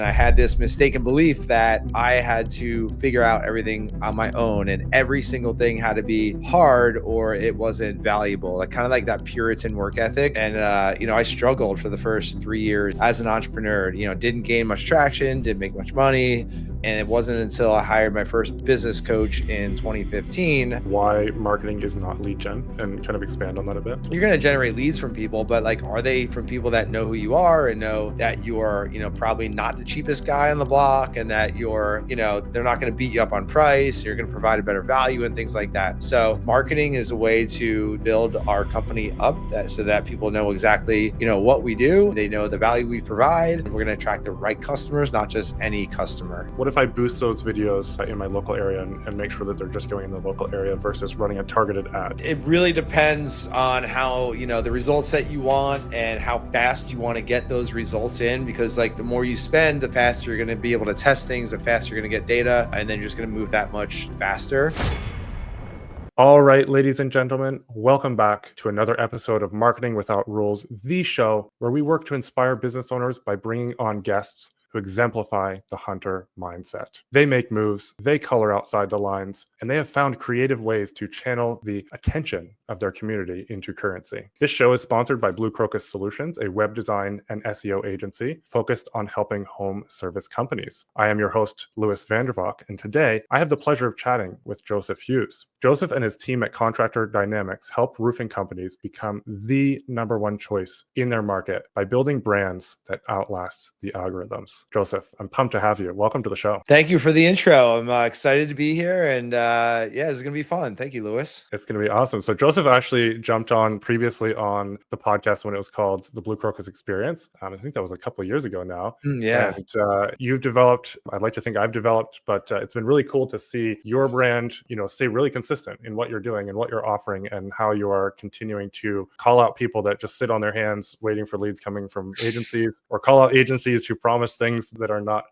I had this mistaken belief that I had to figure out everything on my own and every single thing had to be hard or it wasn't valuable, like kind of like that Puritan work ethic. And, I struggled for the first 3 years as an entrepreneur, didn't gain much traction, didn't make much money. And it wasn't until I hired my first business coach in 2015. Why marketing is not lead gen, and kind of expand on that a bit. You're going to generate leads from people, but like, are they from people that know who you are and know that you're, probably not the cheapest guy on the block and that you're, they're not going to beat you up on price. You're going to provide a better value and things like that. So marketing is a way to build our company up so that people know exactly, what we do. They know the value we provide. We're going to attract the right customers, not just any customer. What if I boost those videos in my local area and make sure that they're just going in the local area versus running a targeted ad? It really depends on how, the results that you want and how fast you want to get those results in, because like the more you spend, the faster you're going to be able to test things, the faster you're going to get data, and then you're just going to move that much faster. All right, ladies and gentlemen, welcome back to another episode of Marketing Without Rules, the show where we work to inspire business owners by bringing on guests who exemplify the hunter mindset. They make moves, they color outside the lines, and they have found creative ways to channel the attention of their community into currency. This show is sponsored by Blue Crocus Solutions, a web design and SEO agency focused on helping home service companies. I am your host, Louis Vandervalk, and today I have the pleasure of chatting with Joseph Hughes. Joseph and his team at Contractor Dynamics help roofing companies become the #1 choice in their market by building brands that outlast the algorithms. Joseph, I'm pumped to have you. Welcome to the show. Thank you for the intro. I'm excited to be here, and this is going to be fun. Thank you, Louis. It's going to be awesome. So Joseph actually jumped on previously on the podcast when it was called the Blue Crocus Experience. I think that was a couple of years ago now. Yeah. And you've developed, I'd like to think I've developed, but it's been really cool to see your brand, stay really consistent in what you're doing and what you're offering and how you are continuing to call out people that just sit on their hands waiting for leads coming from agencies, or call out agencies who promise things that are not,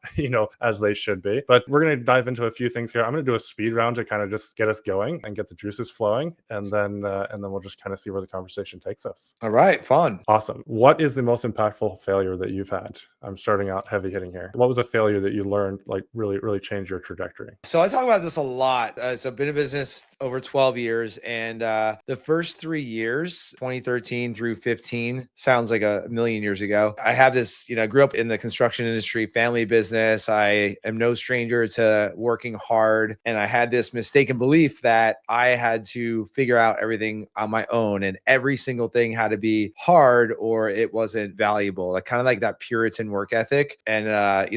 as they should be. But we're going to dive into a few things here. I'm going to do a speed round to kind of just get us going and get the juices flowing. And then we'll just kind of see where the conversation takes us. All right. Fun. Awesome. What is the most impactful failure that you've had? I'm starting out heavy hitting here. What was a failure that you learned, like really, really changed your trajectory? So I talk about this a lot. So I've been in business over 12 years, and the first 3 years, 2013 through 15, sounds like a million years ago. I have this, I grew up in the construction industry, family business. I am no stranger to working hard. And I had this mistaken belief that I had to figure out everything on my own and every single thing had to be hard or it wasn't valuable, like kind of like that Puritan work ethic. And,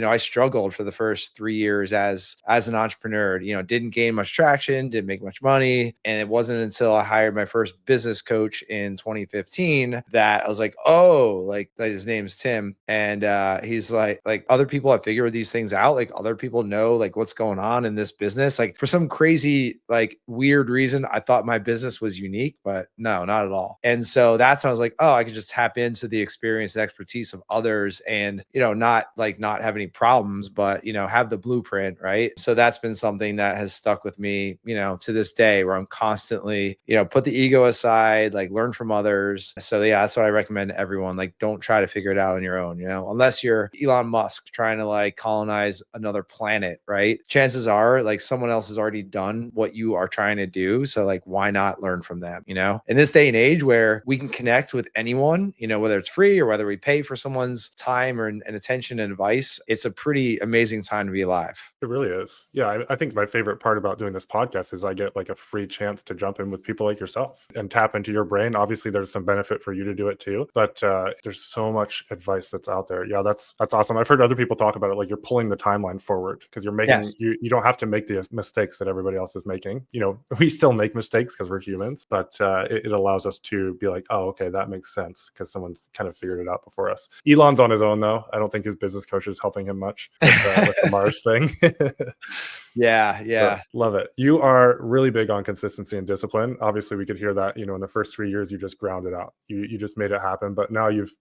I struggled for the first 3 years as an entrepreneur, didn't gain much traction, didn't make much money. And it wasn't until I hired my first business coach in 2015 that I was like, oh, like his name's Tim. And he's like other people have figured these things out. Like other people know like what's going on in this business. Like for some crazy, like weird reason, I thought my business was unique, but no, not at all. And so that's when I was like, oh, I could just tap into the experience and expertise of others and, not have any problems, but, have the blueprint. Right. So that's been something that has stuck with me, to this day, where I'm constantly, put the ego aside, like learn from others. So yeah, that's what I recommend to everyone. Like, don't try to figure it out on your own, unless you're Elon Musk trying to like colonize another planet, right? Chances are like someone else has already done what you are trying to do. So like, why not learn from them, in this day and age where we can connect with anyone, whether it's free or whether we pay for someone's time and attention and advice, it's a pretty amazing time to be alive. It really is. Yeah, I think my favorite part about doing this podcast is I get like a free chance to jump in with people like yourself and tap into your brain. Obviously, there's some benefit for you to do it too, but there's so much advice that's out there. Yeah, that's awesome. I've heard other people talk about it, like you're pulling the timeline forward because you're making, you don't have to make the mistakes that everybody else is making. We still make mistakes because we're humans, but it allows us to be like, oh, okay, that makes sense because someone's kind of figured it out before us. Elon's on his own though. I don't think his business coach is helping him much with the Mars thing. Yeah, Sure. yeah. Love it. You are really big on consistency and discipline. Obviously, we could hear that, in the first 3 years, you just ground it out. You just made it happen. But now you've,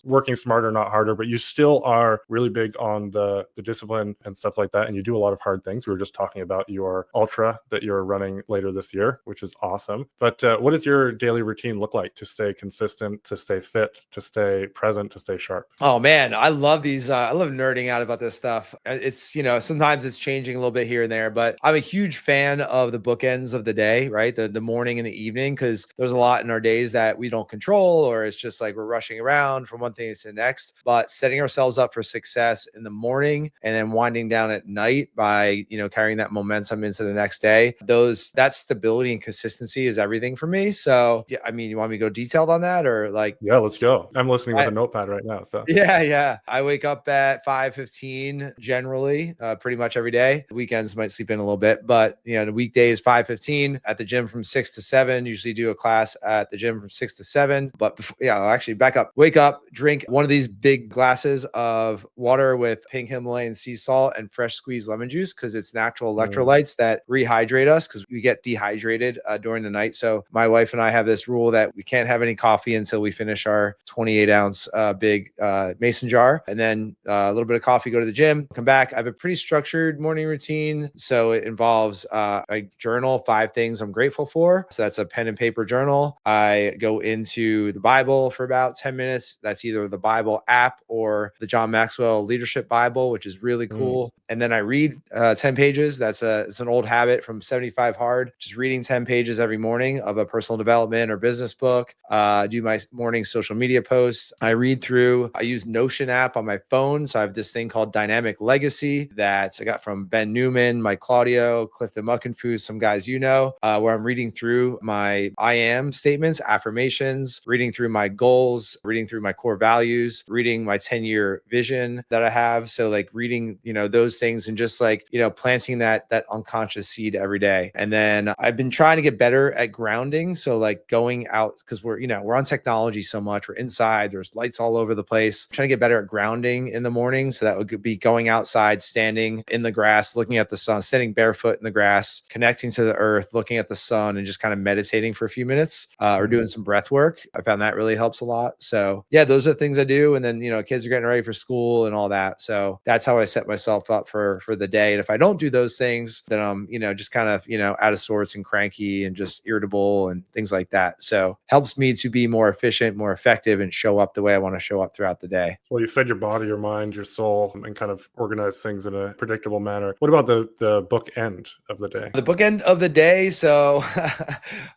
working smarter, not harder, but you still are really big on the discipline and stuff like that. And you do a lot of hard things. We were just talking about your ultra that you're running later this year, which is awesome. But what does your daily routine look like to stay consistent, to stay fit, to stay present, to stay sharp? Oh man, I love these. I love nerding out about this stuff. It's, sometimes it's changing a little bit here and there, but I'm a huge fan of the bookends of the day, right? The morning and the evening, because there's a lot in our days that we don't control, or it's just like we're rushing around from one thing to the next. But setting ourselves up for success in the morning and then winding down at night by, carrying that momentum into the next day, that stability and consistency is everything for me. So, yeah, I mean, you want me to go detailed on that, or like? Yeah, let's go. I'm listening with a notepad right now. So Yeah, yeah. I wake up at 5:15 generally, pretty much every day. Weekends might sleep in a little bit, but the weekdays 5:15 at the gym from 6 to 7. Usually do a class at the gym from 6 to 7. But before, I'll actually back up. Wake up, drink one of these big glasses of water with pink Himalayan sea salt and fresh squeezed lemon juice, because it's natural electrolytes that rehydrate us, because we get dehydrated during the night. So my wife and I have this rule that we can't have any coffee until we finish our 28-ounce big mason jar, and then a little bit of coffee, go to the gym, come back. I have a pretty structured morning routine. So it involves I journal 5 things I'm grateful for. So that's a pen and paper journal. I go into the Bible for about 10 minutes. That's either the Bible app or the John Maxwell Leadership Bible, which is really cool. And then I read 10 pages. It's an old habit from 75 Hard, just reading 10 pages every morning of a personal development or business book. Do my morning social media posts. I read through. I use Notion app on my phone. So I have this thing called Dynamic Legacy that I got from Ben Newman, Mike Claudio, Clifton Muckenfoos, some guys where I'm reading through my I am statements, affirmations, reading through my goals, reading through my core values, reading my 10-year vision that I have. So like reading, those things, and just like, planting that unconscious seed every day. And then I've been trying to get better at grounding. So like going out, because we're on technology so much, we're inside, there's lights all over the place. I'm trying to get better at grounding in the morning. So that would be going outside, standing in the grass, looking at the sun, standing barefoot in the grass, connecting to the earth, looking at the sun, and just kind of meditating for a few minutes, or doing some breath work. I found that really helps a lot. So yeah, those are the things I do. And then, kids are getting ready for school and all that. So that's how I set myself up for the day. And if I don't do those things, then I'm, just kind of, out of sorts and cranky and just irritable and things like that. So helps me to be more efficient, more effective, and show up the way I want to show up throughout the day. Well, you fed your body, your mind, your soul, and kind of organize things in a predictable manner. What about the book end of the day? The bookend of the day. So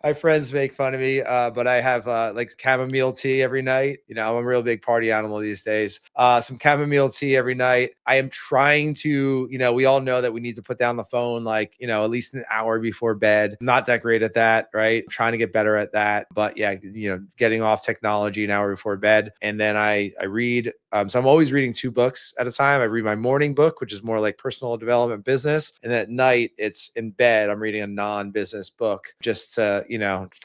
my friends make fun of me, but I have like chamomile tea every night. I'm a real big party animal these days. Some chamomile tea every night. I am trying to, we all know that we need to put down the phone like, at least an hour before bed. I'm not that great at that, right? I'm trying to get better at that. But yeah, getting off technology an hour before bed. And then I read. So I'm always reading 2 books at a time. I read my morning book, which is more like personal development business. And then at night, it's in bed, I'm reading a non-business book just to,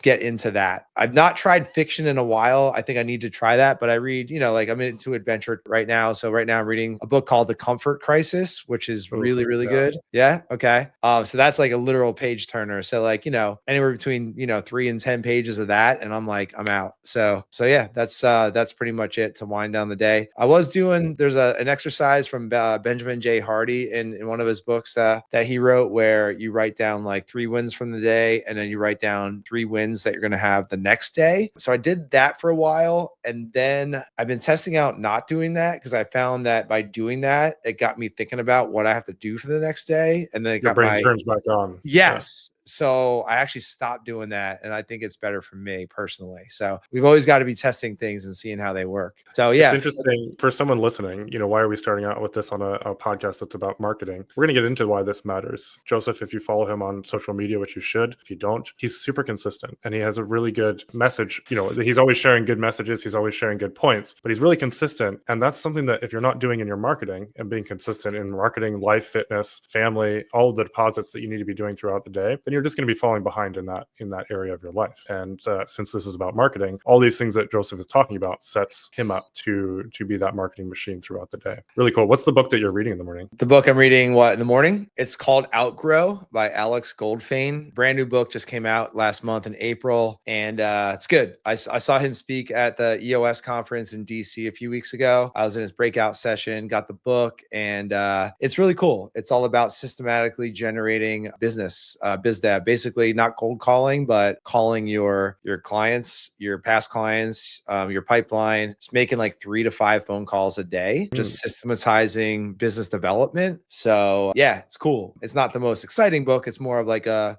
get into that. I've not tried fiction in a while. I think I need to try that. But I read, like I'm into adventure right now. So right now I'm reading a book called The Comfort Crisis, which is really, really good. Yeah. Okay. So that's like a literal page turner. So like, anywhere between, 3 and 10 pages of that. And I'm like, I'm out. So yeah, that's pretty much it to wind down the day. I was doing, there's an exercise from Benjamin J. Hardy in one of his books that he wrote, where you write down like 3 wins from the day, and then you write down 3 wins that you're going to have the next day. So I did that for a while. And then I've been testing out not doing that, because I found that by doing that, it got me thinking about what I have to do for the next day. And then it Your got brain turns back on. Yes. So I actually stopped doing that, and I think it's better for me personally. So we've always got to be testing things and seeing how they work. So yeah, It's interesting for someone listening. Why are we starting out with this on a podcast that's about marketing? We're going to get into why this matters. Joseph, if you follow him on social media, which you should, if you don't, he's super consistent, and he has a really good message. He's always sharing good messages. He's always sharing good points, but he's really consistent. And that's something that if you're not doing in your marketing, and being consistent in marketing, life, fitness, family, all of the deposits that you need to be doing throughout the day, then you're just going to be falling behind in that area of your life. And since this is about marketing, all these things that Joseph is talking about sets him up to be that marketing machine throughout the day. Really cool. What's the book that you're reading in the morning? The book I'm reading in the morning? It's called Outgrow by Alex Goldfein. Brand new book, just came out last month in April, and it's good. I saw him speak at the EOS conference in DC a few weeks ago. I was in his breakout session, got the book, and it's really cool. It's all about systematically generating business, biz dev, basically not cold calling, but calling your clients, your past clients, your pipeline, just making like 3 to 5 phone calls a day, just systematizing business development. So yeah, it's cool. It's not the most exciting book. It's more of like a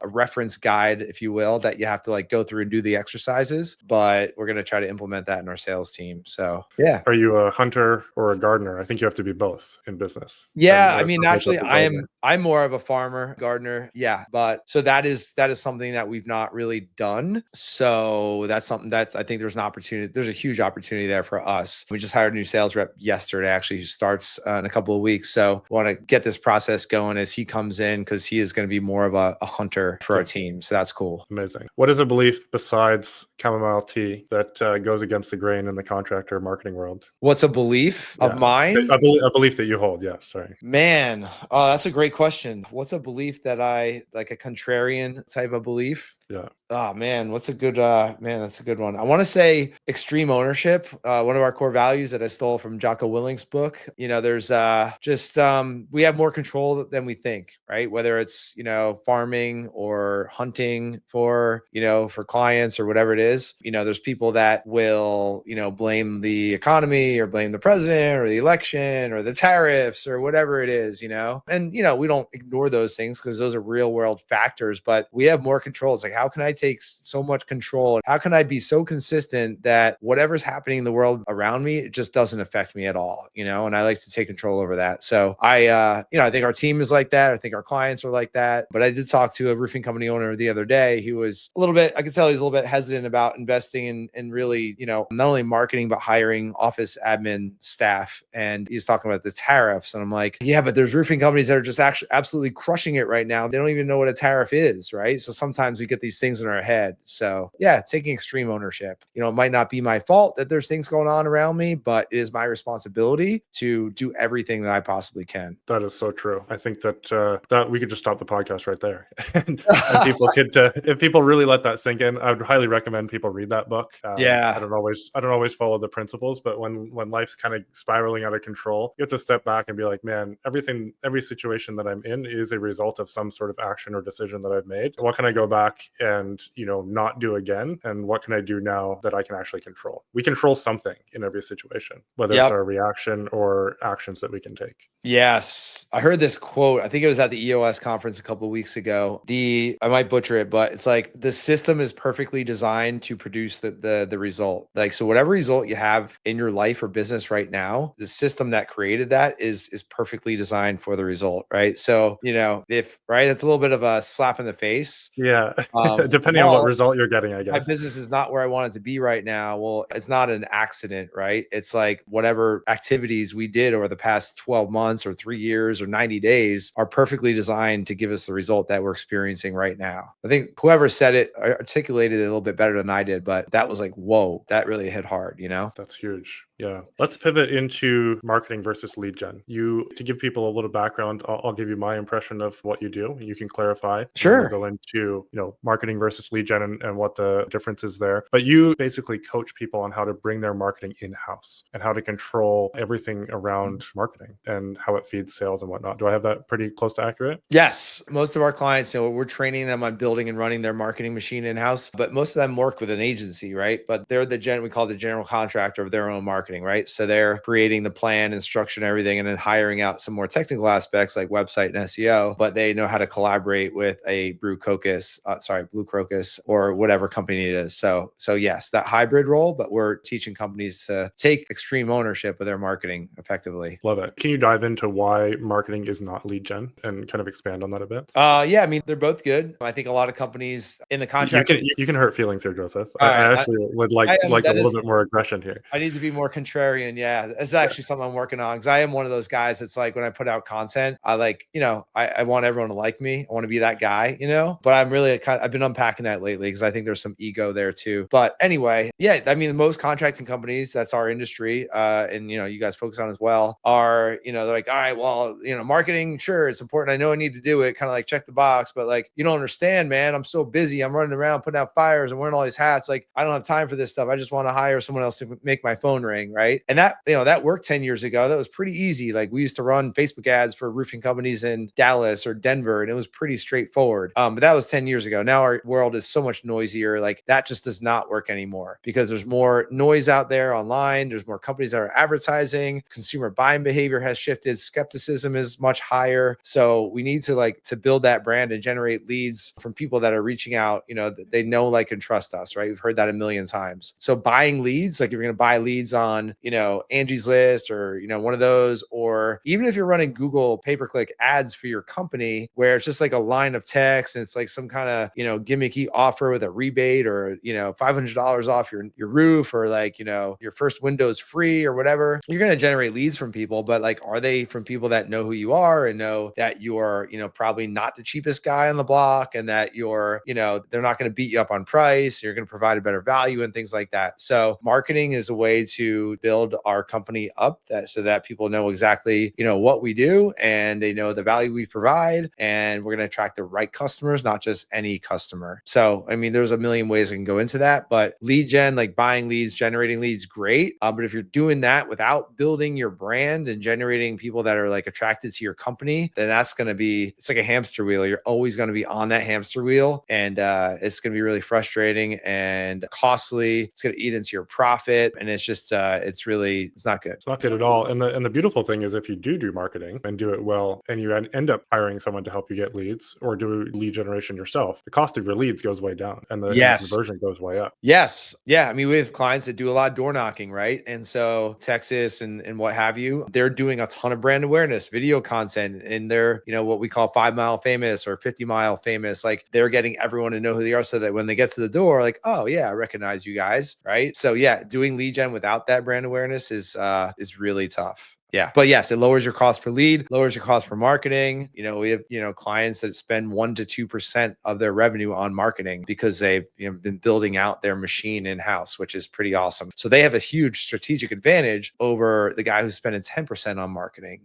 reference guide, if you will, that you have to like go through and do the exercises, but we're going to try to implement that in our sales team. So yeah. Are you a hunter or a gardener? I think you have to be both in business. Yeah, I mean, actually, I'm more of a farmer, gardener. Yeah, but so that is something that we've not really done. So that's something that I think there's an opportunity. There's a huge opportunity there for us. We just hired a new sales rep yesterday, actually, who starts in a couple of weeks. So we want to get this process going as he comes in, because he is going to be more of a hunter for our team. So that's cool. Amazing. What is a belief besides chamomile tea that goes against the grain in the contractor marketing world? What's a belief of mine? A belief that you hold. Yeah, sorry. Man, that's a great question. What's a belief that like a contrarian type of belief? Yeah. Oh man, that's a good one. I want to say extreme ownership. One of our core values that I stole from Jocko Willink's book. There's we have more control than we think, right? Whether it's, farming or hunting for clients or whatever it is. There's people that will, blame the economy or blame the president or the election or the tariffs or whatever it is, and, we don't ignore those things because those are real world factors, but we have more control. It's like, how can I take so much control? How can I be so consistent that whatever's happening in the world around me, it just doesn't affect me at all, and I like to take control over that. So I think our team is like that. I think our clients are like that. But I did talk to a roofing company owner the other day. He was I could tell he's a little bit hesitant about investing in really, not only marketing, but hiring office admin staff. And he's talking about the tariffs. And I'm like, yeah, but there's roofing companies that are just actually absolutely crushing it right now. They don't even know what a tariff is, right? So sometimes we get these things in our head. So yeah, taking extreme ownership. It might not be my fault that there's things going on around me, but it is my responsibility to do everything that I possibly can. That is so true. I think that we could just stop the podcast right there, and people could, if people really let that sink in, I would highly recommend people read that book. I don't always follow the principles, but when life's kind of spiraling out of control, you have to step back and be like, man, every situation that I'm in is a result of some sort of action or decision that I've made. What can I go back and not do again, and what can I do now that I can actually control? We control something in every situation, whether it's our reaction or actions that we can take. Yes. I heard this quote. I think it was at the EOS conference a couple of weeks ago. I might butcher it, but it's like the system is perfectly designed to produce the result. Like, so whatever result you have in your life or business right now, the system that created that is perfectly designed for the result, right? So, that's a little bit of a slap in the face. Yeah. Depending on what result you're getting, I guess. My business is not where I want it to be right now. Well, it's not an accident, right? It's like whatever activities we did over the past 12 months or 3 years or 90 days are perfectly designed to give us the result that we're experiencing right now. I think whoever said it articulated it a little bit better than I did, but that was like, whoa, that really hit hard, That's huge. Yeah. Let's pivot into marketing versus lead gen. To give people a little background, I'll give you my impression of what you do. You can clarify. Sure. We'll go into, marketing versus lead gen and what the difference is there. But you basically coach people on how to bring their marketing in-house and how to control everything around marketing and how it feeds sales and whatnot. Do I have that pretty close to accurate? Yes. Most of our clients, we're training them on building and running their marketing machine in-house, but most of them work with an agency, right? But they're we call the general contractor of their own marketing, right? So they're creating the plan and structure and everything, and then hiring out some more technical aspects like website and SEO, but they know how to collaborate with a Blue Crocus or whatever company it is. So yes, that hybrid role, but we're teaching companies to take extreme ownership of their marketing effectively. Love it. Can you dive into why marketing is not lead gen and kind of expand on that a bit? Yeah, I mean, they're both good. I think a lot of companies in the contract. You can hurt feelings here, Joseph. I actually would like a little bit more aggression here. I need to be more contrarian. Yeah, it's actually something I'm working on because I am one of those guys. It's like when I put out content, I like, I want everyone to like me. I want to be that guy, but I'm really I've been unpacking that lately because I think there's some ego there too. But anyway, yeah, I mean, most contracting companies, that's our industry, and you guys focus on as well, are, they're like, all right, well, marketing, sure, it's important. I know I need to do it, kind of like check the box, but like, you don't understand, man. I'm so busy. I'm running around putting out fires and wearing all these hats. Like, I don't have time for this stuff. I just want to hire someone else to make my phone ring, right? And that, that worked 10 years ago. That was pretty easy. Like, we used to run Facebook ads for roofing companies in Dallas or Denver, and it was pretty straightforward. But that was 10 years ago. Now our world is so much noisier. Like, that just does not work anymore because there's more noise out there online. There's more companies that are advertising. Consumer buying behavior has shifted. Skepticism is much higher. So we need to build that brand and generate leads from people that are reaching out, they know, like, and trust us, right? We've heard that a million times. So buying leads, like if you're going to buy leads on, Angie's List or, one of those, or even if you're running Google pay-per-click ads for your company, where it's just like a line of text and it's like some kind of, gimmicky offer with a rebate or, $500 off your roof, or like, your first window's free or whatever, you're going to generate leads from people. But like, are they from people that know who you are and know that you're, probably not the cheapest guy on the block, and that you're, they're not going to beat you up on price, you're going to provide a better value and things like that. So marketing is a way to build our company up so that people know exactly, what we do, and they know the value we provide, and we're going to attract the right customers, not just any customer. So, I mean, there's a million ways I can go into that, but lead gen, like buying leads, generating leads, great. But if you're doing that without building your brand and generating people that are like attracted to your company, then that's going to be, it's like a hamster wheel. You're always going to be on that hamster wheel, and it's going to be really frustrating and costly. It's going to eat into your profit, and it's just, it's not good. It's not good at all. And the beautiful thing is, if you do marketing and do it well, and you end up hiring someone to help you get leads or do lead generation yourself, the cost of your leads goes way down, and the conversion goes way up. Yes. Yeah. I mean, we have clients that do a lot of door knocking, right? And so Texas and what have you, they're doing a ton of brand awareness, video content, and they're, what we call 5 mile famous or 50 mile famous. Like, they're getting everyone to know who they are, so that when they get to the door, like, oh yeah, I recognize you guys, right? So yeah, doing lead gen without that brand awareness is really tough. Yeah. But yes, it lowers your cost per lead, lowers your cost per marketing. We have, clients that spend 1% to 2% of their revenue on marketing because they've been building out their machine in-house, which is pretty awesome. So they have a huge strategic advantage over the guy who's spending 10% on marketing,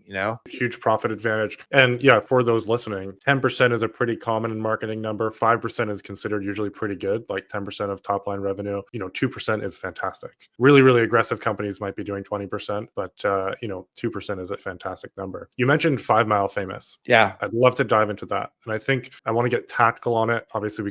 Huge profit advantage. And yeah, for those listening, 10% is a pretty common marketing number. 5% is considered usually pretty good, like 10% of top line revenue. 2% is fantastic. Really, really aggressive companies might be doing 20%, but 2% is a fantastic number. You mentioned 5 mile famous. Yeah. I'd love to dive into that. And I think I want to get tactical on it. Obviously,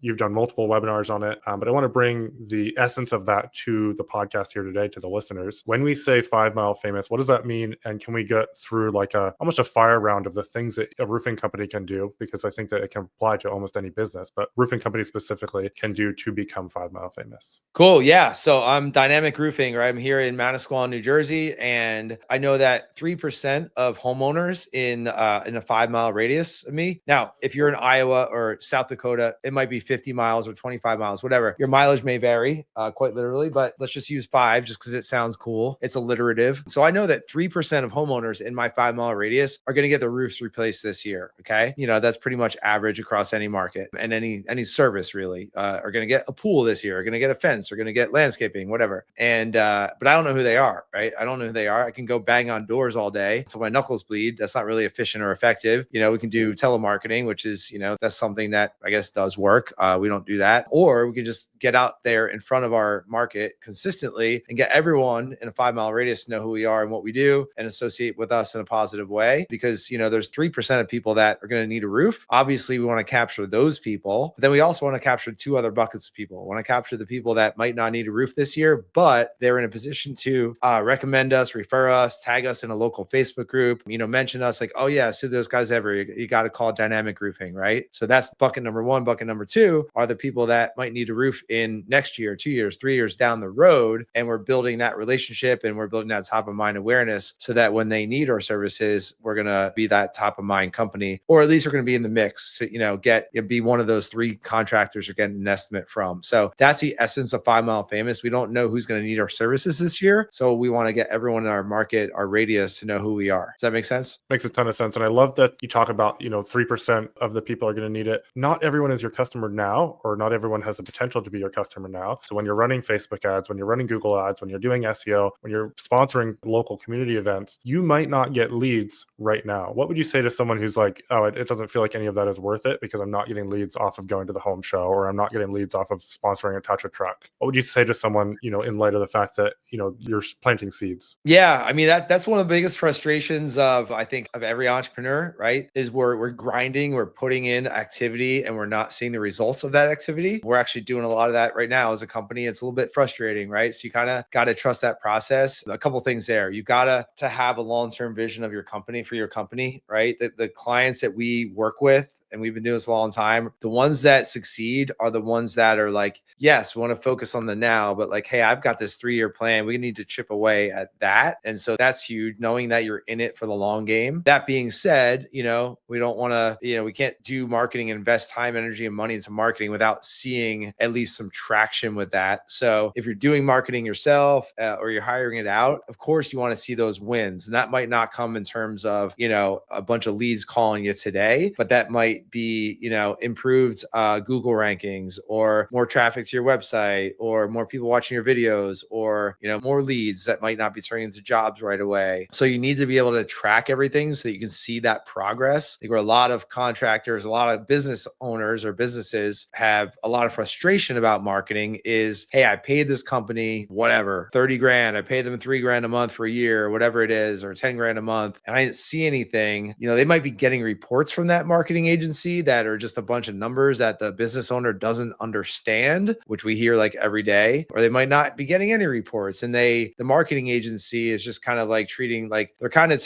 you've done multiple webinars on it, but I want to bring the essence of that to the podcast here today, to the listeners. When we say 5 mile famous, what does that mean? And can we get through like almost a fire round of the things that a roofing company can do? Because I think that it can apply to almost any business, but roofing companies specifically can do to become 5 mile famous. Cool. Yeah. So I'm Dynamic Roofing, right? I'm here in Manasquan, New Jersey, and I know that 3% of homeowners in a 5 mile radius of me. Now, if you're in Iowa or South Dakota, it might be 50 miles or 25 miles, whatever. Your mileage may vary quite literally, but let's just use 5 just because it sounds cool. It's alliterative. So I know that 3% of homeowners in my 5 mile radius are going to get their roofs replaced this year. Okay. That's pretty much average across any market and any service really, are going to get a pool this year, are going to get a fence, are going to get landscaping, whatever. And, but I don't know who they are, right? I don't know who they are. I can go bang on doors all day until my knuckles bleed. That's not really efficient or effective. We can do telemarketing, which is, that's something that I guess does work. We don't do that. Or we can just get out there in front of our market consistently and get everyone in a 5 mile radius to know who we are and what we do and associate with us in a positive way. Because, there's 3% of people that are going to need a roof. Obviously, we want to capture those people. But then we also want to capture 2 other buckets of people. We want to capture the people that might not need a roof this year, but they're in a position to recommend us, refer us, us, tag us in a local Facebook group, mention us like, oh yeah, so those guys ever, you got to call Dynamic Roofing, right? So that's bucket number one. Bucket number two are the people that might need a roof in next year, 2 years, 3 years down the road. And we're building that relationship and we're building that top of mind awareness so that when they need our services, we're going to be that top of mind company, or at least we're going to be in the mix to, be one of those 3 contractors you're getting an estimate from. So that's the essence of 5 Mile Famous. We don't know who's going to need our services this year. So we want to get everyone in our market, our radius, to know who we are. Does that make sense? Makes a ton of sense. And I love that you talk about, 3% of the people are going to need it. Not everyone is your customer now, or not everyone has the potential to be your customer now. So when you're running Facebook ads, when you're running Google ads, when you're doing SEO, when you're sponsoring local community events, you might not get leads right now. What would you say to someone who's like, oh, it doesn't feel like any of that is worth it because I'm not getting leads off of going to the home show, or I'm not getting leads off of sponsoring a touch a truck? What would you say to someone, in light of the fact that, you're planting seeds? Yeah. I mean, that's one of the biggest frustrations of every entrepreneur, right? Is we're grinding, we're putting in activity and we're not seeing the results of that activity. We're actually doing a lot of that right now as a company. It's a little bit frustrating, right? So you kind of got to trust that process. A couple things there. You got to have a long-term vision of your company for your company, right? The clients that we work with, and we've been doing this a long time, the ones that succeed are the ones that are like, yes, we want to focus on the now, but like, hey, I've got this 3-year plan. We need to chip away at that. And so that's huge, knowing that you're in it for the long game. That being said, we don't want to, we can't do marketing and invest time, energy, and money into marketing without seeing at least some traction with that. So if you're doing marketing yourself or you're hiring it out, of course, you want to see those wins. And that might not come in terms of, a bunch of leads calling you today, but that might be, improved Google rankings, or more traffic to your website, or more people watching your videos, or, more leads that might not be turning into jobs right away. So you need to be able to track everything so that you can see that progress. I think where a lot of contractors, a lot of business owners or businesses have a lot of frustration about marketing is, hey, I paid this company, whatever, 30 grand. I paid them 3 grand a month for a year, or whatever it is, or 10 grand a month. And I didn't see anything. They might be getting reports from that marketing agency that are just a bunch of numbers that the business owner doesn't understand, which we hear like every day, or they might not be getting any reports. And the marketing agency is just kind of like treating, like they're kind of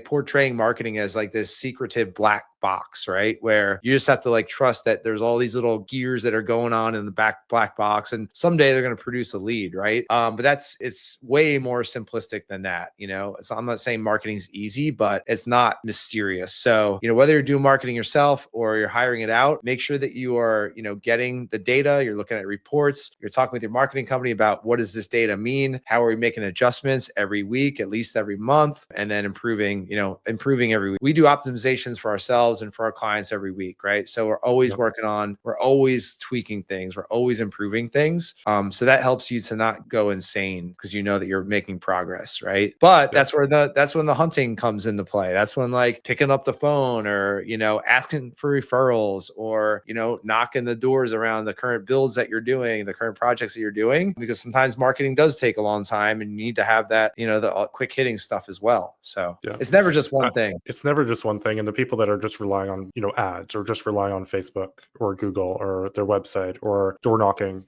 portraying marketing as like this secretive black box, right? Where you just have to like trust that there's all these little gears that are going on in the black box, and someday they're going to produce a lead, right? But it's way more simplistic than that. I'm not saying marketing's easy, but it's not mysterious. So, whether you're doing marketing yourself or you're hiring it out, make sure that you are, getting the data, you're looking at reports, you're talking with your marketing company about what does this data mean? How are we making adjustments every week, at least every month, and then improving every week. We do optimizations for ourselves and for our clients every week, right? So we're always working on, we're always tweaking things, we're always improving things. So that helps you to not go insane because you know that you're making progress, right? But that's when the hunting comes into play. That's when like picking up the phone, or asking for referrals, or knocking the doors around the current builds that you're doing, the current projects that you're doing, because sometimes marketing does take a long time and you need to have that, the quick hitting stuff as well. So it's never just one thing. It's never just one thing. And the people that are just relying on, ads, or just relying on Facebook or Google or their website or door knocking,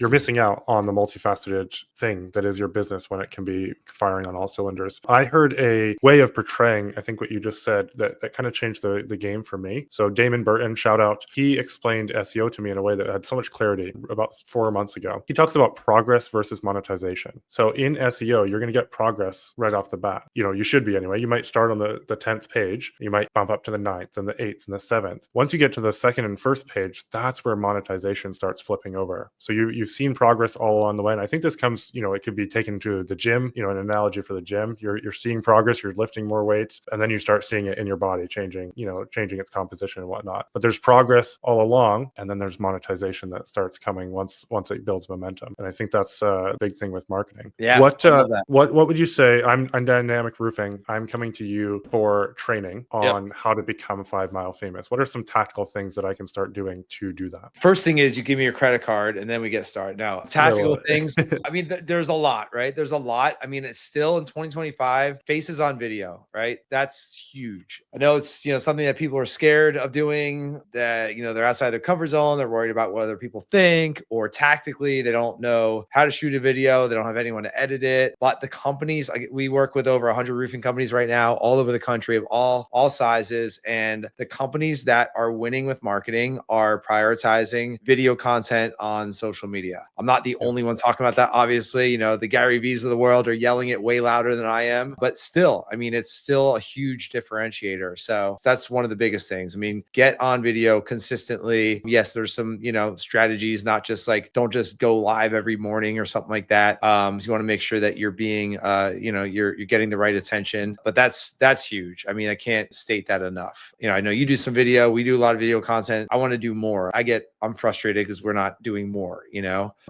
you're missing out on the multifaceted thing that is your business when it can be firing on all cylinders. I heard a way of portraying, I think what you just said, that kind of changed the game for me. So Damon Burton, shout out, he explained SEO to me in a way that had so much clarity about 4 months ago. He talks about progress versus monetization. So in SEO, you're going to get progress right off the bat. You should be anyway. You might start on the 10th page. You might bump up to the 9th and the 8th and the 7th. Once you get to the 2nd and 1st page, that's where monetization starts flipping over. So you've seen progress all along the way. And I think this comes, it could be taken to the gym, an analogy for the gym. You're seeing progress, you're lifting more weights, and then you start seeing it in your body changing its composition and whatnot. But there's progress all along, and then there's monetization that starts coming once it builds momentum. And I think that's a big thing with marketing. Yeah. What would you say? I'm Dynamic Roofing. I'm coming to you for training on how to become become 5 Mile famous? What are some tactical things that I can start doing to do that? First thing is you give me your credit card and then we get started. Now, tactical things. I mean, there's a lot, right? There's a lot. I mean, it's still in 2025, faces on video, right? That's huge. I know it's, something that people are scared of doing, that, they're outside their comfort zone. They're worried about what other people think, or tactically, they don't know how to shoot a video. They don't have anyone to edit it. But the companies, we work with over 100 roofing companies right now, all over the country, of all sizes. And the companies that are winning with marketing are prioritizing video content on social media. I'm not the only one talking about that. Obviously, the Gary V's of the world are yelling it way louder than I am, but still, I mean, it's still a huge differentiator. So that's one of the biggest things. I mean, get on video consistently. Yes, there's some, strategies, not just like, don't just go live every morning or something like that. So you want to make sure that you're being, you're getting the right attention, but that's huge. I mean, I can't state that enough. I know you do some video, we do a lot of video content. I want to do more. I'm frustrated because we're not doing more,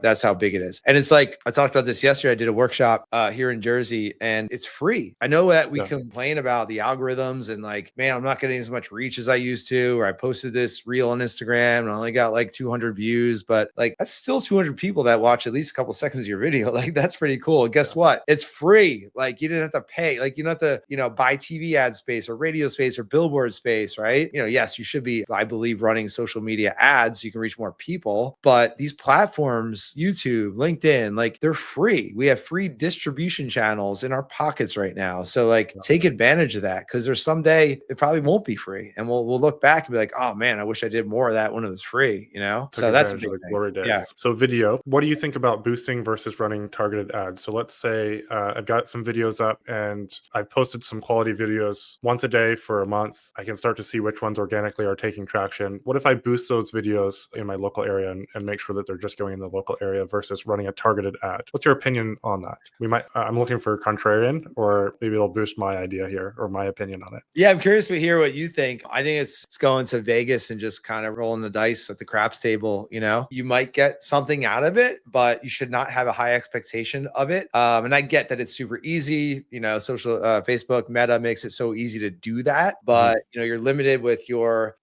that's how big it is. And it's like, I talked about this yesterday. I did a workshop here in Jersey and it's free. I know that we complain about the algorithms and like, man, I'm not getting as much reach as I used to, or I posted this reel on Instagram and I only got like 200 views, but like, that's still 200 people that watch at least a couple seconds of your video. Like, that's pretty cool. And guess what? It's free. Like, you didn't have to pay. Like, you don't have to, buy TV ad space or radio space or billboard space, right? Yes, you should be, I believe, running social media ads so you can reach more people. But these platforms, YouTube, LinkedIn, like, they're free. We have free distribution channels in our pockets right now. So like, take advantage of that, because there's someday it probably won't be free. And we'll look back and be like, oh man, I wish I did more of that when it was free, So that's a big thing. Glory days. Yeah. So video, what do you think about boosting versus running targeted ads? So let's say I've got some videos up and I've posted some quality videos once a day for a month. I can start to see which ones organically are taking traction. What if I boost those videos in my local area and make sure that they're just going in the local area versus running a targeted ad? What's your opinion on that? I'm looking for a contrarian, or maybe it'll boost my idea here or my opinion on it. Yeah, I'm curious to hear what you think. I think it's going to Vegas and just kind of rolling the dice at the craps table. You might get something out of it, but you should not have a high expectation of it. And I get that it's super easy. Social Facebook Meta makes it so easy to do that, but you're limited with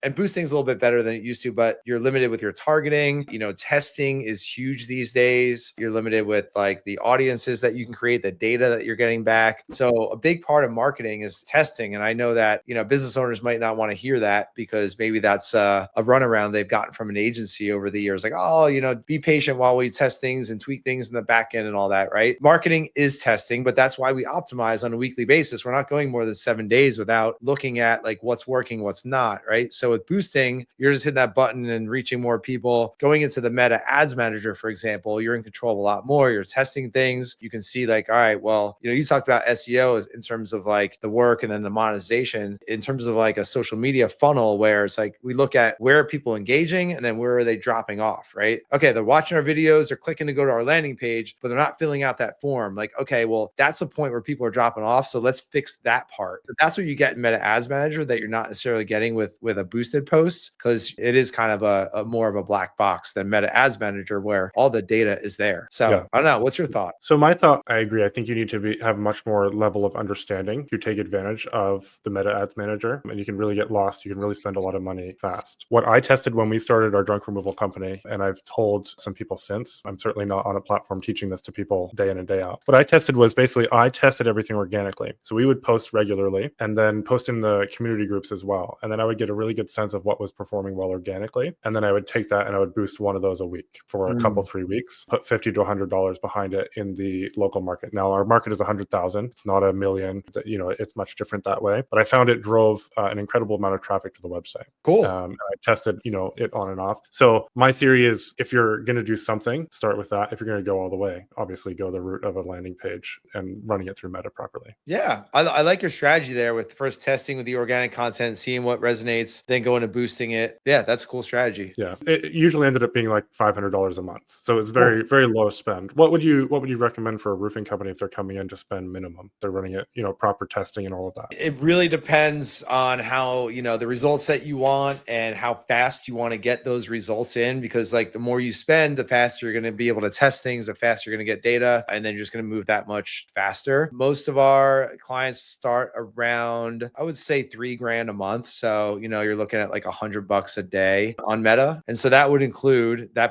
and boosting's a little bit better than it used to, but you're limited with your targeting. Testing is huge these days. You're limited with like the audiences that you can create, the data that you're getting back. So a big part of marketing is testing. And I know that, business owners might not want to hear that, because maybe that's a runaround they've gotten from an agency over the years. Like, oh, be patient while we test things and tweak things in the back end and all that, right? Marketing is testing, but that's why we optimize on a weekly basis. We're not going more than 7 days without looking at like what's working, what's not, right? So with boosting, you're just hitting that button and reaching more people. Going into the Meta Ads Manager, for example, you're in control of a lot more. You're testing things. You can see like, all right, well, you talked about SEO in terms of like the work and then the monetization, in terms of like a social media funnel, where it's like, we look at where are people engaging and then where are they dropping off, right? Okay, they're watching our videos, they're clicking to go to our landing page, but they're not filling out that form. Like, okay, well, that's the point where people are dropping off. So let's fix that part. So that's what you get in Meta Ads Manager that you're not necessarily getting with a boosted post, because it is kind of a more of a black box than Meta Ads Manager, where all the data is there. So I don't know. What's your thought? So my thought, I agree. I think you need to have much more level of understanding to take advantage of the Meta Ads Manager, and you can really get lost. You can really spend a lot of money fast. What I tested when we started our junk removal company, and I've told some people since, I'm certainly not on a platform teaching this to people day in and day out. What I tested was basically, I tested everything organically. So we would post regularly and then post in the community groups as well. And then I would get a really good sense of what was performing well organically. And then I would take that and I would boost one of those a week for a couple, 3 weeks, put $50 to $100 behind it in the local market. Now our market is 100,000. It's not a million, it's much different that way. But I found it drove an incredible amount of traffic to the website. Cool. I tested, it on and off. So my theory is, if you're going to do something, start with that. If you're going to go all the way, obviously go the route of a landing page and running it through Meta properly. Yeah. I like your strategy there with first testing with the organic content, seeing what resonates, then going to boosting it. Yeah, that's a cool strategy. Yeah. Yeah, it usually ended up being like $500 a month, so it's very very low spend. What would you recommend for a roofing company if they're coming in to spend minimum? They're running it, proper testing and all of that. It really depends on how, the results that you want and how fast you want to get those results in, because like the more you spend, the faster you're going to be able to test things, the faster you're going to get data, and then you're just going to move that much faster. Most of our clients start around, I would say, $3,000 a month. So, you're looking at like $100 a day on Meta. And so that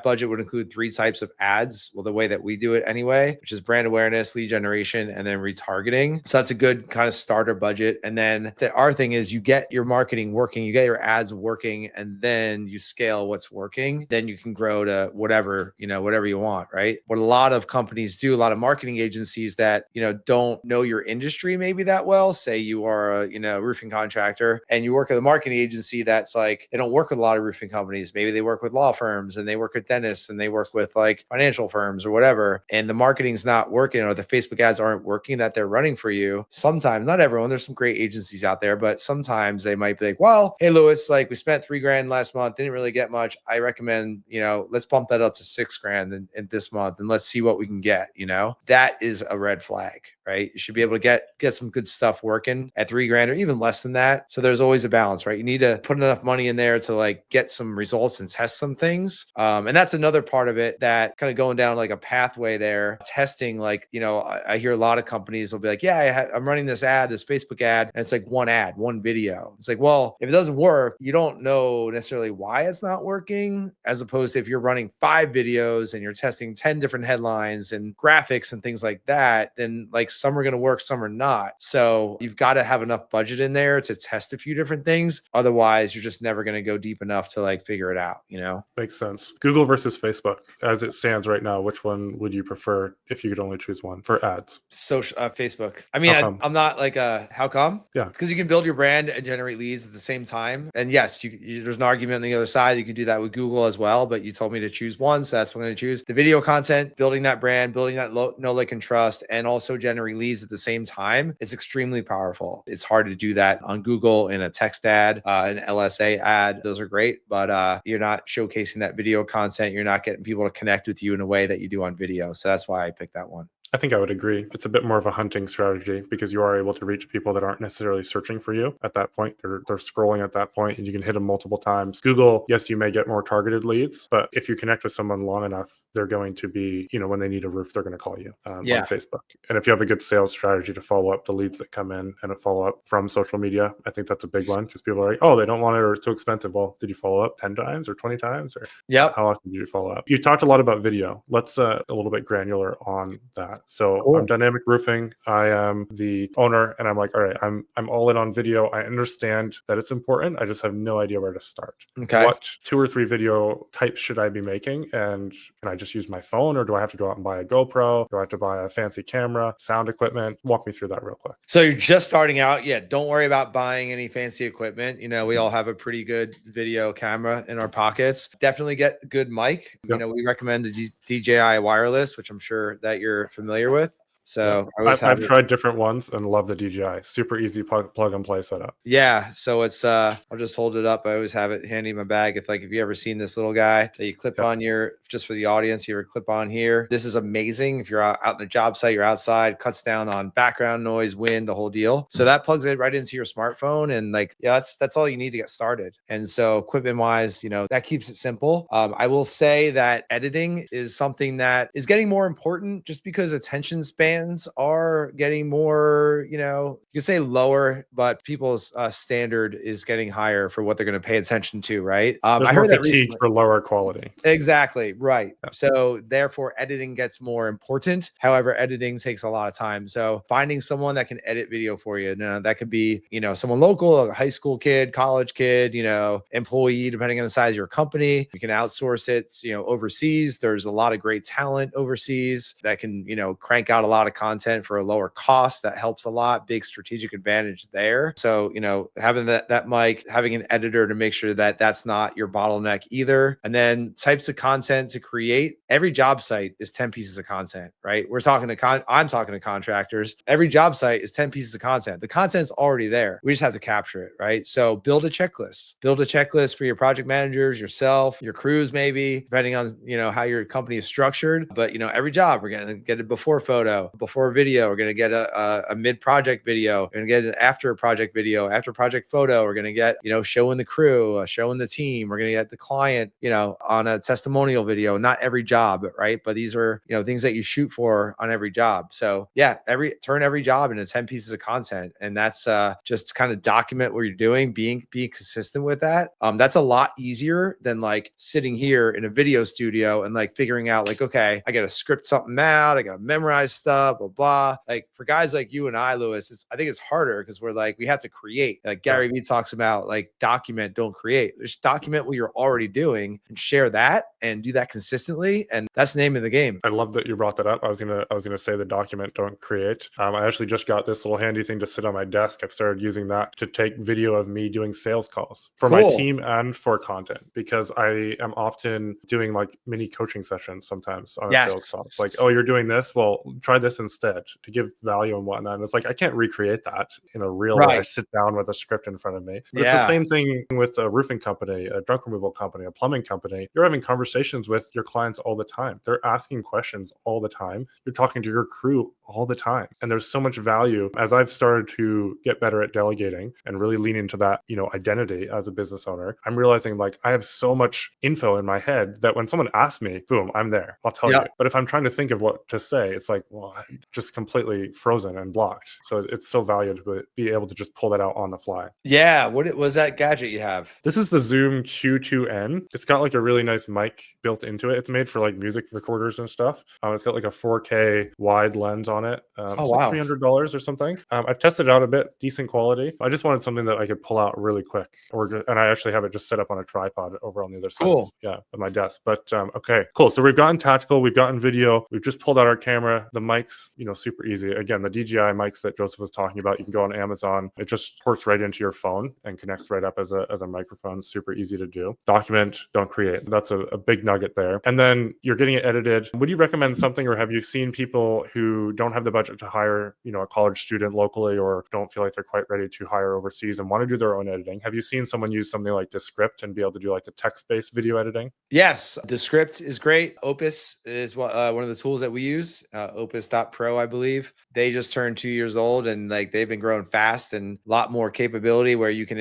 budget would include 3 types of ads. Well, the way that we do it anyway, which is brand awareness, lead generation, and then retargeting. So that's a good kind of starter budget. And then our thing is you get your marketing working, you get your ads working, and then you scale what's working. Then you can grow to whatever you want, right? What a lot of companies do, a lot of marketing agencies that, don't know your industry maybe that well, say you are a, roofing contractor and you work at a marketing agency that's like, they don't work with a lot of roofing companies. Maybe they work with law firms and they work with dentists and they work with like financial firms or whatever. And the marketing's not working, or the Facebook ads aren't working that they're running for you. Sometimes, not everyone, there's some great agencies out there, but sometimes they might be like, well, hey, Lewis, like we spent $3,000 last month, didn't really get much. I recommend, let's bump that up to $6,000 in this month and let's see what we can get. That is a red flag, right? You should be able to get some good stuff working at $3,000 or even less than that. So there's always a balance, right? You need to put enough money in there to like get some results and test some things. And that's another part of it, that kind of going down like a pathway there, testing, like, I hear a lot of companies will be like, yeah, I'm running this Facebook ad, and it's like one ad, one video. It's like, well, if it doesn't work, you don't know necessarily why it's not working, as opposed to if you're running 5 videos and you're testing 10 different headlines and graphics and things like that, then like some are going to work, some are not. So you've got to have enough budget in there to test a few different things. Otherwise, you're just never going to go deep enough to like figure it out, Makes sense. Google versus Facebook, as it stands right now, which one would you prefer if you could only choose one for ads? Social Facebook. I mean, I'm not like how come? Yeah, because you can build your brand and generate leads at the same time. And yes, there's an argument on the other side. You can do that with Google as well, but you told me to choose one, so that's what I'm going to choose. The video content, building that brand, building that know, like, and trust, and also generating leads at the same time. It's extremely powerful. It's hard to do that on Google in a text ad, an LSA ad. Those are great, but you're not showcasing that video content. You're not getting people to connect with you in a way that you do on video. So that's why I picked that one. I think I would agree. It's a bit more of a hunting strategy because you are able to reach people that aren't necessarily searching for you at that point. They're scrolling at that point, and you can hit them multiple times. Google, yes, you may get more targeted leads, but if you connect with someone long enough, they're going to be, when they need a roof, they're going to call you on Facebook. And if you have a good sales strategy to follow up the leads that come in and a follow up from social media, I think that's a big one, because people are like, oh, they don't want it, or it's too expensive. Well, did you follow up 10 times or 20 times? Or how often did you follow up? You talked a lot about video. Let's a little bit granular on that. So cool. I'm Dynamic Roofing. I am the owner, and I'm like, all right, I'm all in on video. I understand that it's important. I just have no idea where to start. Okay. What 2 or 3 video types should I be making? And can I just use my phone, or do I have to go out and buy a GoPro? Do I have to buy a fancy camera, sound equipment? Walk me through that real quick. So you're just starting out. Yeah. Don't worry about buying any fancy equipment. We all have a pretty good video camera in our pockets. Definitely get a good mic. Yep. We recommend the DJI wireless, which I'm sure that you're familiar with. So I've tried different ones and love the DJI. Super easy plug and play setup. Yeah. So it's I'll just hold it up. I always have it handy in my bag. If you ever seen this little guy that you clip on just for the audience, you clip on here. This is amazing. If you're out in a job site, you're outside, cuts down on background noise, wind, the whole deal. So that plugs it right into your smartphone, and that's all you need to get started. And so equipment wise, that keeps it simple. I will say that editing is something that is getting more important, just because attention span are getting more, you can say lower, but people's standard is getting higher for what they're going to pay attention to, right? I heard that recently for lower quality. Exactly. Right. Yeah. So therefore editing gets more important. However, editing takes a lot of time. So finding someone that can edit video for you, that could be, someone local, a high school kid, college kid, employee, depending on the size of your company. You can outsource it, overseas. There's a lot of great talent overseas that can, crank out a lot lot of content for a lower cost. That helps a lot. Big strategic advantage there. So, having that mic, having an editor to make sure that that's not your bottleneck either. And then types of content to create. Every job site is 10 pieces of content, right? I'm talking to contractors. Every job site is 10 pieces of content. The content's already there. We just have to capture it, right? So build a checklist for your project managers, yourself, your crews, maybe depending on, how your company is structured. But, every job we're going to get a before photo, before video. We're going to get a mid-project video. We're going to get an after project video, after project photo. We're going to get, showing the crew, showing the team. We're going to get the client, on a testimonial video. Not every job, right? But these are, things that you shoot for on every job. So yeah, turn every job into 10 pieces of content. And that's just kind of document what you're doing, being consistent with that. That's a lot easier than like sitting here in a video studio and like figuring out like, okay, I got to script something out. I got to memorize stuff, blah, blah. Like for guys like you and I, Lewis, I think it's harder because we have to create. Like Gary Vee talks about like document, don't create. Just document what you're already doing and share that and do that consistently. And that's the name of the game. I love that you brought that up. I was gonna say the document, don't create. I actually just got this little handy thing to sit on my desk. I've started using that to take video of me doing sales calls for my team and for content, because I am often doing like mini coaching sessions sometimes on a sales call. It's like, oh, you're doing this? Well, try this instead, to give value and whatnot. And it's like, I can't recreate that in a real way. I sit down with a script in front of me. But it's the same thing with a roofing company, a junk removal company, a plumbing company. You're having conversations with your clients all the time. They're asking questions all the time. You're talking to your crew all the time. And there's so much value. As I've started to get better at delegating and really lean into that, identity as a business owner, I'm realizing like I have so much info in my head that when someone asks me, boom, I'm there. I'll tell you. But if I'm trying to think of what to say, it's like, well, I'm just completely frozen and blocked. So it's so valuable to be able to just pull that out on the fly. Yeah. What was that gadget you have? This is the Zoom Q2N. It's got like a really nice mic built into it. It's made for like music recorders and stuff. It's got like a 4K wide lens on it. It's like $300 or something. I've tested it out a bit, decent quality. I just wanted something that I could pull out really quick, and I actually have it just set up on a tripod over on the other side. Of my desk. But okay, cool. So we've gotten tactical, we've gotten video, we've just pulled out our camera. The mics, super easy. Again, the DJI mics that Joseph was talking about, you can go on Amazon. It just ports right into your phone and connects right up as a microphone. Super easy to do. Document, don't create. That's a big nugget there. And then you're getting it edited. Would you recommend something, or have you seen people who don't have the budget to hire, a college student locally, or don't feel like they're quite ready to hire overseas and want to do their own editing? Have you seen someone use something like Descript and be able to do like the text-based video editing? Yes, Descript is great. Opus is one of the tools that we use. Opus.pro, I believe. They just turned 2 years old, and like they've been growing fast and a lot more capability where you can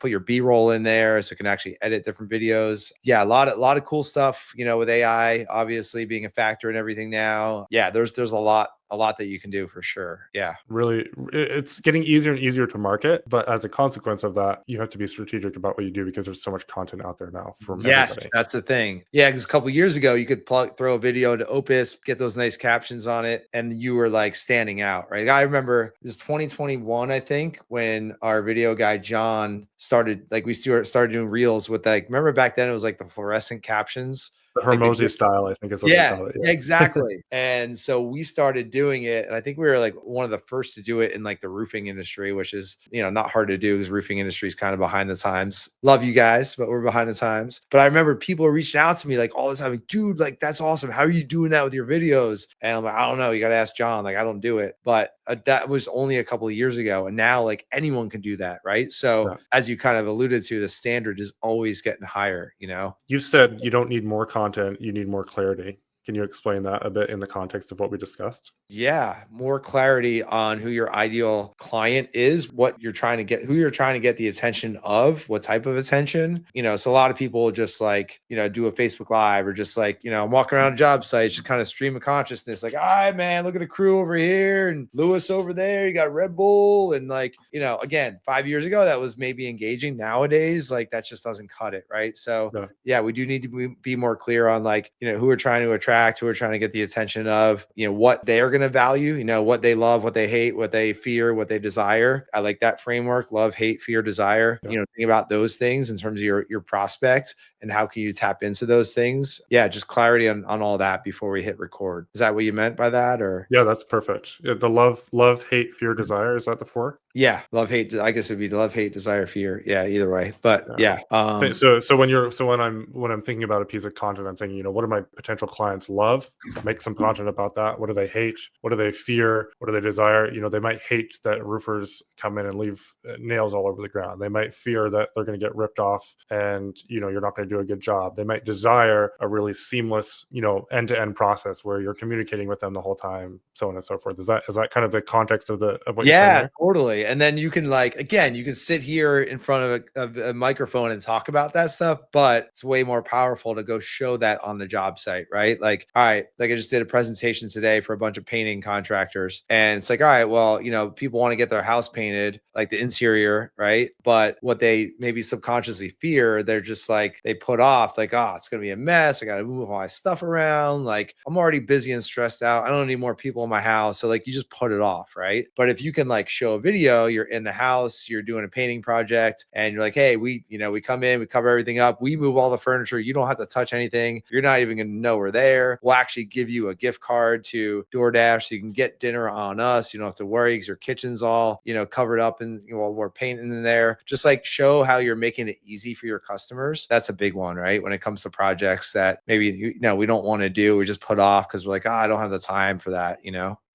put your B-roll in there, so you can actually edit different videos. Yeah, a lot of cool stuff. With AI obviously being a factor in everything now. Yeah, there's a lot that you can do for sure. Yeah. Really, it's getting easier and easier to market, but as a consequence of that, you have to be strategic about what you do, because there's so much content out there now from everybody. That's the thing. Yeah, because a couple of years ago, you could throw a video into Opus, get those nice captions on it, and you were like standing out, right? I remember this 2021, I think, when our video guy John started doing reels with remember back then it was like the fluorescent captions. The Hermosi style, I think is what they call it. Yeah, exactly. And so we started doing it. And I think we were like one of the first to do it in like the roofing industry, which is, not hard to do because roofing industry is kind of behind the times. Love you guys, but we're behind the times. But I remember people reaching out to me like all the time, like, dude, like, that's awesome. How are you doing that with your videos? And I'm like, I don't know. You got to ask John. Like, I don't do it. But that was only a couple of years ago. And now like anyone can do that. Right. So as you kind of alluded to, the standard is always getting higher, You said you don't need more content, you need more clarity. Can you explain that a bit in the context of what we discussed? Yeah, more clarity on who your ideal client is, what you're trying to get, who you're trying to get the attention of, what type of attention. So a lot of people just like, do a Facebook Live, or just like, I'm walking around a job site, just kind of stream of consciousness, like, all right, man, look at the crew over here and Lewis over there. You got Red Bull. And like, again, 5 years ago, that was maybe engaging. Nowadays, like that just doesn't cut it. Right. So yeah, we do need to be more clear on like, who we're trying to attract attract, who we're trying to get the attention of, what they're going to value, what they love, what they hate, what they fear, what they desire. I like that framework: love, hate, fear, desire. Think about those things in terms of your prospect and how can you tap into those things. Yeah, just clarity on all that before we hit record. Is that what you meant by that? Or Yeah, that's perfect. Yeah, the love, hate, fear, desire. Is that the 4? yeah, love, hate. I guess it'd be love, hate, desire, fear. Yeah, either way. But Yeah. yeah. So when I'm thinking about a piece of content, I'm thinking, what do my potential clients love? Make some content about that. What do they hate? What do they fear? What do they desire? They might hate that roofers come in and leave nails all over the ground. They might fear that they're going to get ripped off and you're not going to do a good job. They might desire a really seamless, end-to-end process where you're communicating with them the whole time, so on and so forth. Is that kind of the context of what you're saying there? Totally. And then you can you can sit here in front of a microphone and talk about that stuff, but it's way more powerful to go show that on the job site, right? Like, all right, like I just did a presentation today for a bunch of painting contractors. And it's like, all right, well, people want to get their house painted, like the interior, right? But what they maybe subconsciously fear, they're just like, they put off like, oh, it's going to be a mess. I got to move all my stuff around. Like, I'm already busy and stressed out. I don't need more people in my house. So like, you just put it off, right? But if you can like show a video, you're in the house, you're doing a painting project, and you're like, hey, we come in, we cover everything up, we move all the furniture, you don't have to touch anything, you're not even going to know we're there. We'll actually give you a gift card to DoorDash so you can get dinner on us. You don't have to worry because your kitchen's all covered up and we're painting in there. Just like show how you're making it easy for your customers. That's a big one, right? When it comes to projects that maybe we don't want to do, we just put off because we're like, I don't have the time for that.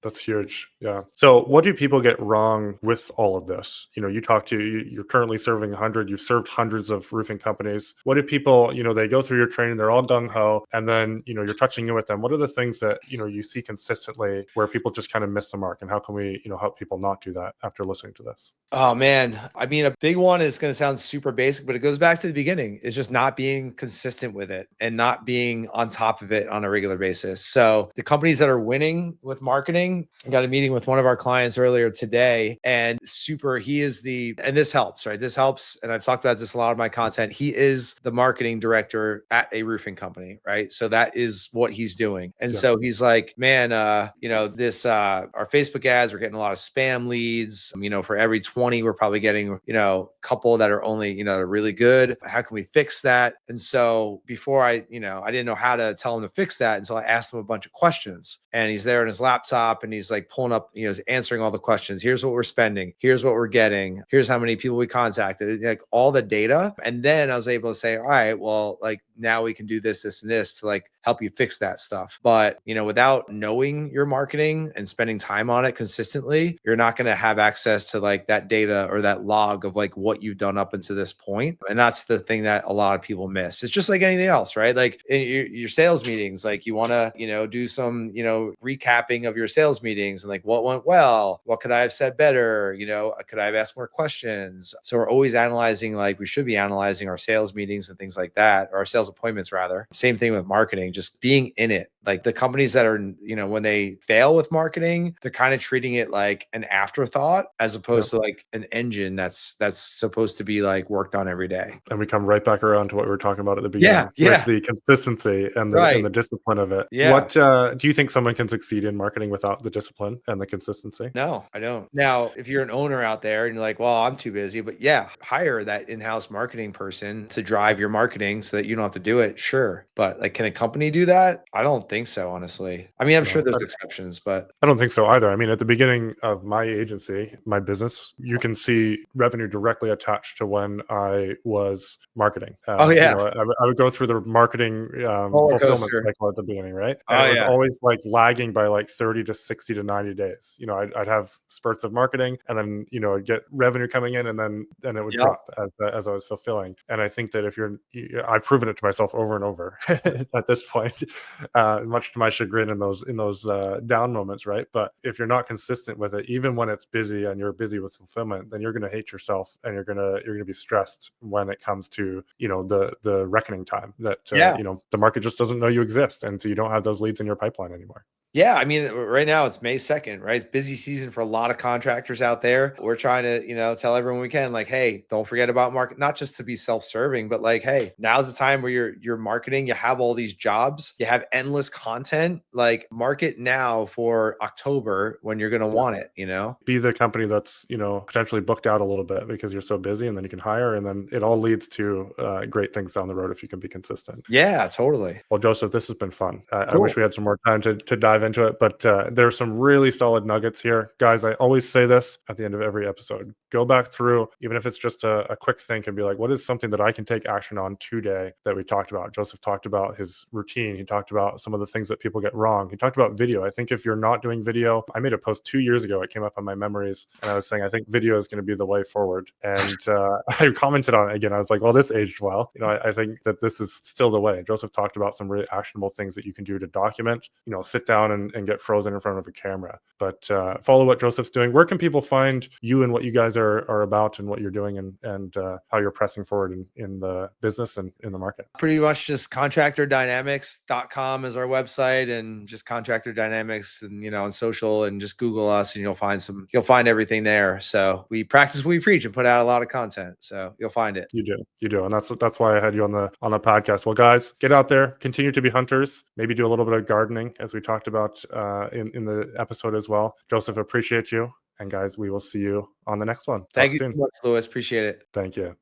That's huge. Yeah. So what do people get wrong with all of this? You're currently serving 100, you've served hundreds of roofing companies. What do people, they go through your training, they're all gung ho, and then, you're touching in with them. What are the things that, you see consistently where people just kind of miss the mark, and how can we, help people not do that after listening to this? Oh man. I mean, a big one is going to sound super basic, but it goes back to the beginning. It's just not being consistent with it and not being on top of it on a regular basis. So the companies that are winning with marketing, I got a meeting with one of our clients earlier today, and and this helps, right? This helps. And I've talked about this a lot of my content. He is the marketing director at a roofing company, right? So that is what he's doing. And so he's like, man, our Facebook ads, we're getting a lot of spam leads. For every 20, we're probably getting, a couple that are only, they're really good. How can we fix that? And so before I didn't know how to tell him to fix that until I asked him a bunch of questions. And he's there on his laptop and he's like pulling up, he's answering all the questions. Here's what we're spending. Here's what we're getting. Here's how many people we contacted, like all the data. And then I was able to say, all right, well, like now we can do this, this, and this to like help you fix that stuff. But, without knowing your marketing and spending time on it consistently, you're not going to have access to like that data or that log of like what you've done up until this point. And that's the thing that a lot of people miss. It's just like anything else, right? Like in your sales meetings, like you want to, do some, recapping of your sales meetings and like what went well, what could I have said better? Could I have asked more questions? So we're always analyzing, like we should be analyzing our sales meetings and things like that, or our sales appointments rather. Same thing with marketing, just being in it. Like the companies that are, when they fail with marketing, they're kind of treating it like an afterthought as opposed to like an engine that's supposed to be like worked on every day. And we come right back around to what we were talking about at the beginning with the consistency and the discipline of it. Yeah. What do you think someone can succeed in marketing without the discipline and the consistency? No, I don't. Now, if you're an owner out there and you're like, well, I'm too busy, but hire that in-house marketing person to drive your marketing so that you don't have to do it. Sure. But like, can a company do that? I don't think so, honestly. I mean, I'm sure there's exceptions, but I don't think so either. I mean, at the beginning of my agency, my business, you can see revenue directly attached to when I was marketing. I would go through the marketing fulfillment cycle at the beginning, right? And it was always like lagging by like 30 to 60 to 90 days. I'd have spurts of marketing and then, I'd get revenue coming in and then it would drop as I was fulfilling. And I think that I've proven it to myself over and over at this point, much to my chagrin in those down moments, right? But if you're not consistent with it, even when it's busy and you're busy with fulfillment, then you're going to hate yourself and you're going to be stressed when it comes to, the reckoning time that, the market just doesn't know you exist. And so you don't have those leads in your pipeline anymore. Yeah, I mean, right now it's May 2nd, right? It's busy season for a lot of contractors out there. We're trying to, tell everyone we can, like, hey, don't forget about market, not just to be self-serving, but like, hey, now's the time where you're marketing, you have all these jobs, you have endless content, like market now for October when you're gonna want it, Be the company that's, potentially booked out a little bit because you're so busy, and then you can hire, and then it all leads to great things down the road if you can be consistent. Yeah, totally. Well, Joseph, this has been fun. I Cool. wish we had some more time to dive into it, but there's some really solid nuggets here. Guys, I always say this at the end of every episode. Go back through, even if it's just a quick think, and be like, what is something that I can take action on today that we talked about? Joseph talked about his routine. He talked about some of the things that people get wrong. He talked about video. I think if you're not doing video, I made a post 2 years ago. It came up on my memories, and I was saying, I think video is going to be the way forward. And I commented on it again. I was like, well, this aged well. I think that this is still the way. Joseph talked about some really actionable things that you can do to document, sit down and get frozen in front of a camera. But follow what Joseph's doing. Where can people find you and what you guys are about and what you're doing, and how you're pressing forward in the business and in the market? Pretty much just contractordynamics.com is our website, and just Contractor Dynamics, and on social, and just Google us and you'll find everything there. So we practice what we preach and put out a lot of content. So you'll find it. You do. And that's why I had you on the podcast. Well, guys, get out there, continue to be hunters, maybe do a little bit of gardening, as we talked about in the episode as well. Joseph, appreciate you. And guys, we will see you on the next one. Thank you so much, Louis. Appreciate it. Thank you.